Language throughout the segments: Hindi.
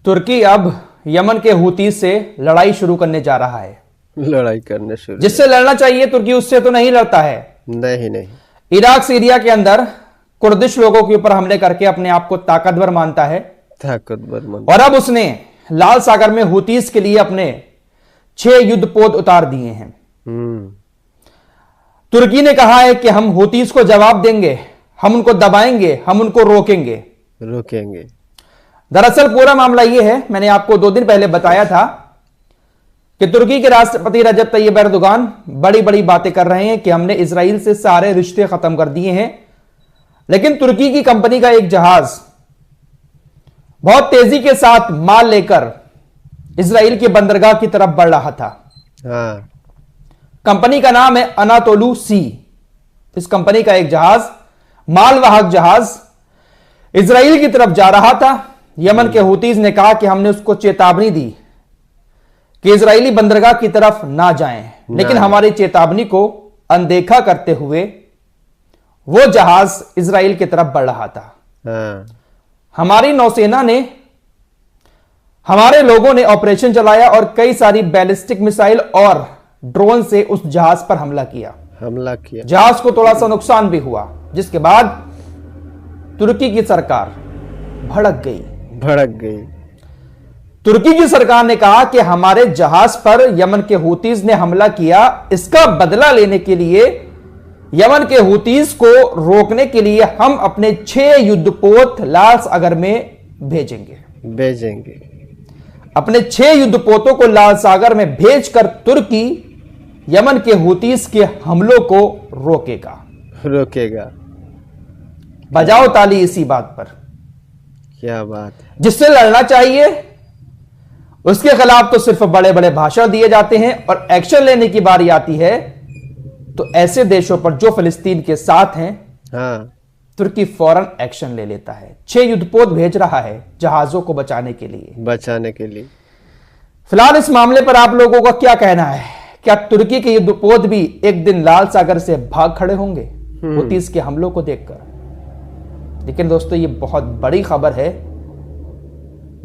तुर्की अब यमन के हूती से लड़ाई शुरू करने जा रहा है। लड़ाई करने शुरू, जिससे लड़ना चाहिए तुर्की उससे तो नहीं लड़ता है। नहीं। इराक सीरिया के अंदर कुर्दिश लोगों के ऊपर हमले करके अपने आप को ताकतवर मानता है और अब उसने लाल सागर में हूतीस के लिए अपने 6 युद्धपोत उतार दिए हैं। तुर्की ने कहा है कि हम हूतीस को जवाब देंगे, हम उनको दबाएंगे, हम उनको रोकेंगे। दरअसल पूरा मामला यह है, मैंने आपको 2 दिन पहले बताया था कि तुर्की के राष्ट्रपति रजब तैयब एर्दोगान बड़ी बड़ी बातें कर रहे हैं कि हमने इजराइल से सारे रिश्ते खत्म कर दिए हैं, लेकिन तुर्की की कंपनी का एक जहाज बहुत तेजी के साथ माल लेकर इजराइल की बंदरगाह की तरफ बढ़ रहा था। कंपनी का नाम है अनातोलू सी। इस कंपनी का एक जहाज, मालवाहक जहाज, इजराइल की तरफ जा रहा था। यमन के हूतीज ने कहा कि हमने उसको चेतावनी दी कि इजरायली बंदरगाह की तरफ ना जाएं, लेकिन हमारी चेतावनी को अनदेखा करते हुए वो जहाज इजराइल की तरफ बढ़ रहा था। हमारी नौसेना ने, हमारे लोगों ने ऑपरेशन चलाया और कई सारी बैलिस्टिक मिसाइल और ड्रोन से उस जहाज पर हमला किया। जहाज को थोड़ा सा नुकसान भी हुआ, जिसके बाद तुर्की की सरकार भड़क गई। तुर्की की सरकार ने कहा कि हमारे जहाज पर यमन के हूतीज ने हमला किया, इसका बदला लेने के लिए, यमन के हूतीज को रोकने के लिए हम अपने 6 युद्धपोत लाल सागर में भेजेंगे। अपने 6 युद्धपोतों को लाल सागर में भेजकर तुर्की यमन के हूतीज के हमलों को रोकेगा। बजाओ ताली इसी बात पर। क्या बात है। जिससे लड़ना चाहिए उसके खिलाफ तो सिर्फ बड़े बड़े भाषण दिए जाते हैं और एक्शन लेने की बारी आती है तो ऐसे देशों पर जो फिलिस्तीन के साथ हैं, तुर्की फौरन एक्शन ले लेता है। 6 युद्धपोत भेज रहा है जहाजों को बचाने के लिए। फिलहाल इस मामले पर आप लोगों का क्या कहना है? क्या तुर्की के युद्धपोत भी एक दिन लाल सागर से भाग खड़े होंगे हूतीस के हमलों को देखकर? लेकिन दोस्तों, ये बहुत बड़ी खबर है।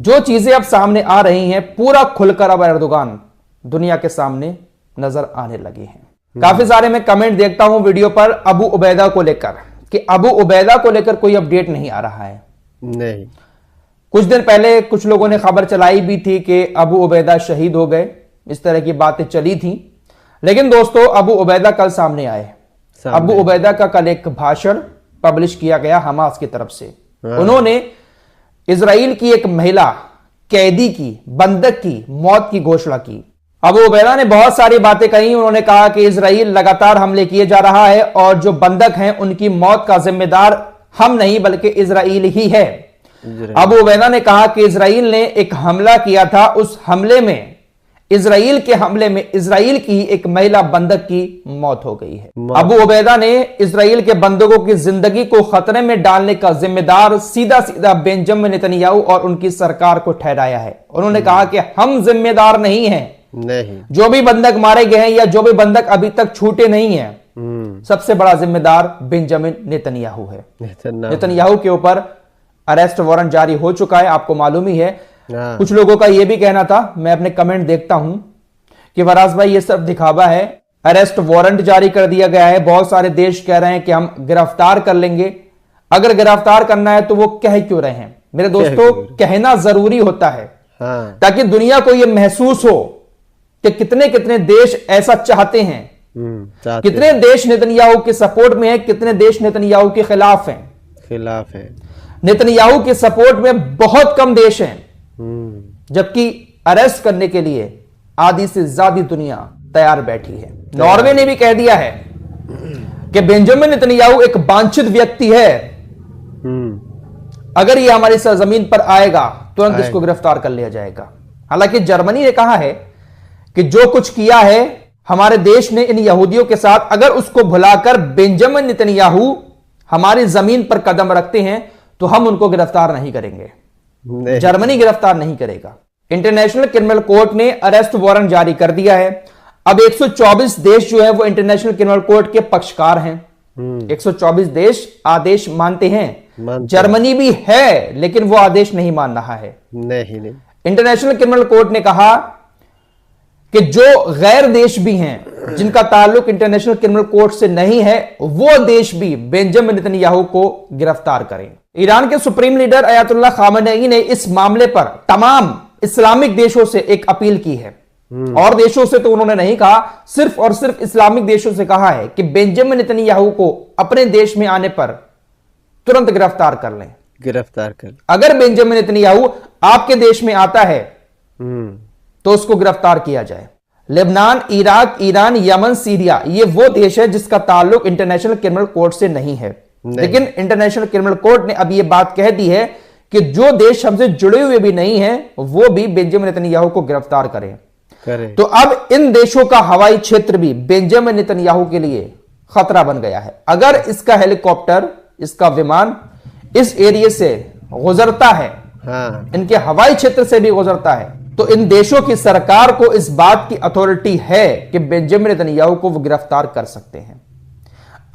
जो चीजें अब सामने आ रही हैं, पूरा खुलकर अब एर्दोगान दुनिया के सामने नजर आने लगे हैं। काफी सारे मैं कमेंट देखता हूं वीडियो पर अबू उबैदा को लेकर कि अबू उबैदा को लेकर कोई अपडेट नहीं आ रहा है। नहीं, कुछ दिन पहले कुछ लोगों ने खबर चलाई भी थी कि अबू उबैदा शहीद हो गए, इस तरह की बातें चली थी। लेकिन दोस्तों, अबू उबैदा कल सामने आए। अबू उबैदा का कल एक भाषण पब्लिश किया गया हमास की तरफ से। उन्होंने इजराइल की एक महिला कैदी की, बंधक की मौत की घोषणा की। अबू उबैदा ने बहुत सारी बातें कही। उन्होंने कहा कि इजराइल लगातार हमले किए जा रहा है और जो बंधक हैं उनकी मौत का जिम्मेदार हम नहीं बल्कि इजराइल ही है। अबू उबैदा ने कहा कि इजराइल ने एक हमला किया था, उस हमले में, इजराइल के हमले में इजराइल की ही एक महिला बंधक की मौत हो गई है। अबू उबैदा ने इजराइल के बंधकों की जिंदगी को खतरे में डालने का जिम्मेदार सीधा बेंजामिन नेतन्याहू और उनकी सरकार को ठहराया है। उन्होंने कहा कि हम जिम्मेदार नहीं हैं, जो भी बंधक मारे गए हैं या जो भी बंधक अभी तक छूटे नहीं हैं, सबसे बड़ा जिम्मेदार बेंजामिन नेतन्याहू है। नेतन्याहू के ऊपर अरेस्ट वारंट जारी हो चुका है, आपको मालूम ही है। कुछ लोगों का यह भी कहना था, मैं अपने कमेंट देखता हूं, कि फराज भाई ये सब दिखावा है, अरेस्ट वारंट जारी कर दिया गया है। बहुत सारे देश कह रहे हैं कि हम गिरफ्तार कर लेंगे। अगर गिरफ्तार करना है तो वो कह क्यों रहे हैं? मेरे दोस्तों, कहना जरूरी होता है ताकि दुनिया को यह महसूस हो कि कितने कितने देश ऐसा चाहते हैं। कितने देश नेतन्याहू के सपोर्ट में है, कितने देश नेतन्याहू के खिलाफ हैं। नेतन्याहू के सपोर्ट में बहुत कम देश हैं, जबकि अरेस्ट करने के लिए आधी से ज्यादा दुनिया तैयार बैठी है। नॉर्वे ने भी कह दिया है कि बेंजामिन नेतन्याहू एक वांछित व्यक्ति है, अगर ये हमारी सरजमीन पर आएगा तुरंत इसको गिरफ्तार कर लिया जाएगा। हालांकि जर्मनी ने कहा है कि जो कुछ किया है हमारे देश ने इन यहूदियों के साथ, अगर उसको भुलाकर बेंजामिन नेतन्याहू हमारी जमीन पर कदम रखते हैं तो हम उनको गिरफ्तार नहीं करेंगे। जर्मनी गिरफ्तार नहीं करेगा। इंटरनेशनल क्रिमिनल कोर्ट ने अरेस्ट वारंट जारी कर दिया है। अब 124 देश जो है वो इंटरनेशनल क्रिमिनल कोर्ट के पक्षकार हैं। 124 देश आदेश मानते हैं। जर्मनी भी है, लेकिन वो आदेश नहीं मान रहा है। नहीं। इंटरनेशनल क्रिमिनल कोर्ट ने कहा कि जो गैर देश भी हैं जिनका ताल्लुक इंटरनेशनल क्रिमिनल कोर्ट से नहीं है, वो देश भी बेंजामिन नेतन्याहू को गिरफ्तार करें। ईरान के सुप्रीम लीडर अयातुल्लाह खामेनेई ने इस मामले पर तमाम इस्लामिक देशों से एक अपील की है। और देशों से तो उन्होंने नहीं कहा, सिर्फ और सिर्फ इस्लामिक देशों से कहा है कि बेंजामिन नेतन्याहू को अपने देश में आने पर तुरंत गिरफ्तार कर लें। गिरफ्तार कर। अगर बेंजामिन नेतन्याहू आपके देश में आता है तो उसको गिरफ्तार किया जाए। Lebanon, Iraq, Iran, Yemen, Syria, ये वो देश है जिसका ताल्लुक इंटरनेशनल क्रिमिनल कोर्ट से नहीं है। लेकिन इंटरनेशनल क्रिमिनल कोर्ट ने अब ये बात कह दी है कि जो देश हमसे जुड़े हुए भी नहीं है वो भी बेंजामिन नेतन्याहू को गिरफ्तार करें। तो अब इन देशों का हवाई क्षेत्र भी बेंजामिन नेतन्याहू के लिए खतरा बन गया है। अगर इसका हेलीकॉप्टर, इसका विमान इस एरिया से गुजरता है, इनके हवाई क्षेत्र से भी गुजरता है, तो इन देशों की सरकार को इस बात की अथॉरिटी है कि बेंजामिन नेतन्याहू को वो गिरफ्तार कर सकते हैं।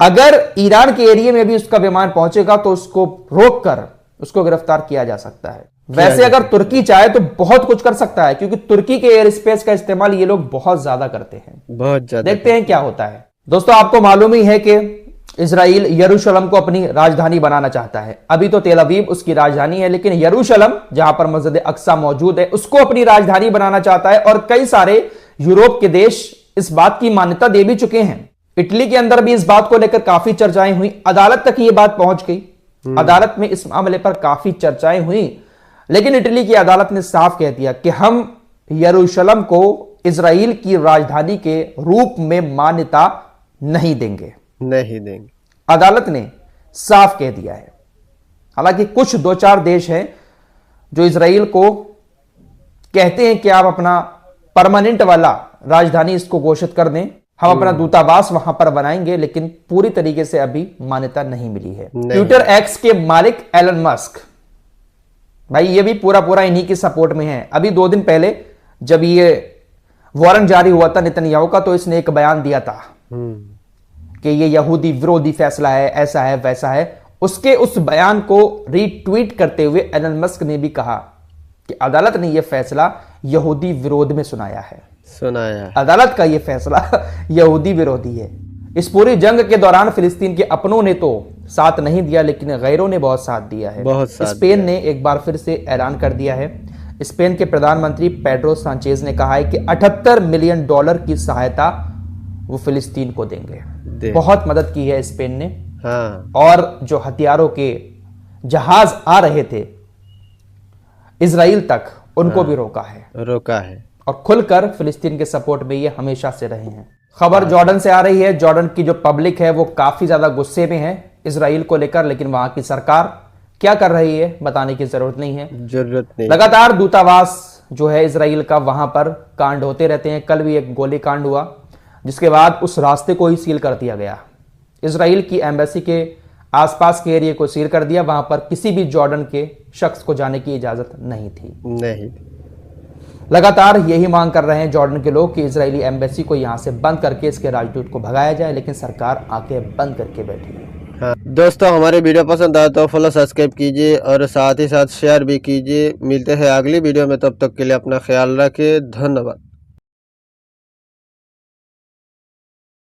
अगर ईरान के एरिया में भी उसका विमान पहुंचेगा तो उसको रोककर उसको गिरफ्तार किया जा सकता है। वैसे अगर तुर्की चाहे तो बहुत कुछ कर सकता है, क्योंकि तुर्की के एयर स्पेस का इस्तेमाल ये लोग बहुत ज्यादा करते हैं, बहुत ज्यादा। देखते हैं क्या होता है। दोस्तों, आपको मालूम ही है कि इजराइल यरूशलेम को अपनी राजधानी बनाना चाहता है। अभी तो तेल अवीव उसकी राजधानी है, लेकिन यरूशलेम जहां पर मस्जिद अक्सा मौजूद है उसको अपनी राजधानी बनाना चाहता है। और कई सारे यूरोप के देश इस बात की मान्यता दे भी चुके हैं। इटली के अंदर भी इस बात को लेकर काफी चर्चाएं हुई, अदालत तक ये बात पहुंच गई। अदालत में इस मामले पर काफी चर्चाएं हुई, लेकिन इटली की अदालत ने साफ कह दिया कि हम यरूशलेम को इजराइल की राजधानी के रूप में मान्यता नहीं देंगे। अदालत ने साफ कह दिया है। हालांकि कुछ 2-4 देश हैं जो इजराइल को कहते हैं कि आप अपना परमानेंट वाला राजधानी इसको घोषित कर दें, हम अपना दूतावास वहां पर बनाएंगे, लेकिन पूरी तरीके से अभी मान्यता नहीं मिली है। ट्विटर एक्स के मालिक एलन मस्क, भाई ये भी पूरा इन्हीं की सपोर्ट में है। अभी 2 दिन पहले जब ये वारंट जारी हुआ था नेतन्याहू का, तो इसने एक बयान दिया था कि ये यहूदी विरोधी फैसला है, ऐसा है वैसा है। उसके उस बयान को रीट्वीट करते हुए एलन मस्क ने भी कहा कि अदालत ने यह फैसला यहूदी विरोध में सुनाया है। अदालत का यह फैसला यहूदी विरोधी है। इस पूरी जंग के दौरान फिलिस्तीन के अपनों ने तो साथ नहीं दिया, लेकिन गैरों ने बहुत साथ दिया है। स्पेन ने एक बार फिर से ऐलान कर दिया है। स्पेन के प्रधानमंत्री पेड्रो सांचेज ने कहा है कि $78 मिलियन की सहायता वो फिलिस्तीन को देंगे। बहुत मदद की है स्पेन ने। और जो हथियारों के जहाज आ रहे थे इजराइल तक, उनको भी रोका है और खुलकर फिलिस्तीन के सपोर्ट में ये हमेशा से रहे हैं। खबर जॉर्डन से आ रही है। जॉर्डन की जो पब्लिक है वो काफी ज्यादा गुस्से में है इजराइल को लेकर, लेकिन वहां की सरकार क्या कर रही है बताने की जरूरत नहीं है। लगातार दूतावास जो है इजराइल का, वहां पर कांड होते रहते हैं। कल भी एक गोली कांड हुआ, जिसके बाद उस रास्ते को ही सील कर दिया गया। इजराइल की एम्बेसी के आसपास के एरिया को सील कर दिया। वहां पर किसी भी जॉर्डन के शख्स को जाने की इजाजत नहीं थी। लगातार यही मांग कर रहे हैं जॉर्डन के लोग कि इजरायली एम्बेसी को यहां से बंद करके इसके राजदूत को भगाया जाए, लेकिन सरकार आके बंद करके बैठी है। दोस्तों, हमारे वीडियो पसंद आए तो फॉलो सब्सक्राइब कीजिए और साथ ही साथ शेयर भी कीजिए। मिलते हैं अगली वीडियो में, तब तक के लिए अपना ख्याल रखिए। धन्यवाद।